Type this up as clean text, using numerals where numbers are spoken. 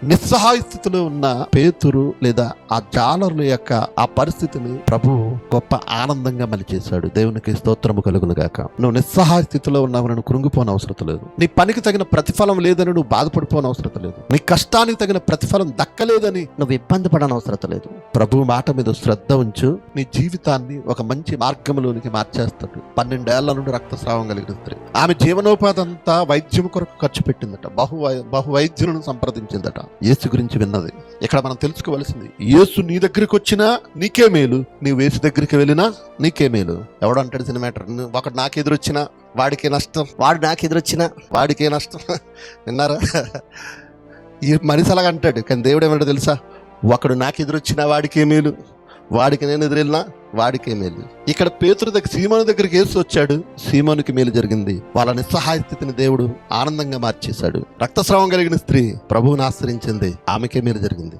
నిస్సహాయ స్థితిలో ఉన్న పేతురు లేదా ఆ జాలరుల యొక్క ఆ పరిస్థితిని ప్రభు గొప్ప ఆనందంగా మలిచేశాడు. దేవునికి స్తోత్రము కలుగును గాక. నువ్వు నిస్సహాయ స్థితిలో ఉన్నావు, నువ్వు కృంగిపోని అవసరం లేదు. నీ పనికి తగిన ప్రతిఫలం లేదని నువ్వు బాధపడిపోని అవసరం లేదు. నీ కష్టానికి తగిన ప్రతిఫలం దక్కలేదని నువ్వు ఇబ్బంది పడని అవసరం లేదు. ప్రభు మాట మీద శ్రద్ధ ఉంచు, నీ జీవితాన్ని ఒక మంచి మార్గంలోనికి మార్చేస్తాడు. 12 ఏళ్ల నుండి రక్తస్రావం కలిగిన స్త్రీ, ఆమె జీవనోపాధి అంతా వైద్యం కొరకు ఖర్చు పెట్టిందట. బహు వైద్యులను సంప్రదించిందట. యేసు గురించి విన్నది. ఇక్కడ మనం తెలుసుకోవలసింది, యేసు నీ దగ్గరికి వచ్చినా నీకే మేలు, నీవు యేసు దగ్గరికి వెళ్ళినా నీకే మేలు. ఎవడు అంటాడు సినిమా, ఒకడు నాకు ఎదురొచ్చినా వాడికే నష్టం, వాడు నాకు ఎదురొచ్చినా వాడికే నష్టం. విన్నారా? ఈ మనిషి అలాగ అంటాడు. కానీ దేవుడు ఏమంటాడు తెలుసా? ఒకడు నాకు ఎదురొచ్చినా వాడికే మేలు, వాడికి నేను ఎదురెళ్ళినా వాడికే మేలు. ఇక్కడ పేతురు దగ్గర సీమోను దగ్గరికి యేసు వచ్చాడు, సీమోనుకి మేలు జరిగింది. వాళ్ళ నిస్సహాయ స్థితిని దేవుడు ఆనందంగా మార్చేశాడు. రక్తస్రావం కలిగిన స్త్రీ ప్రభువుని ఆశ్రయించింది, ఆమెకే మేలు జరిగింది.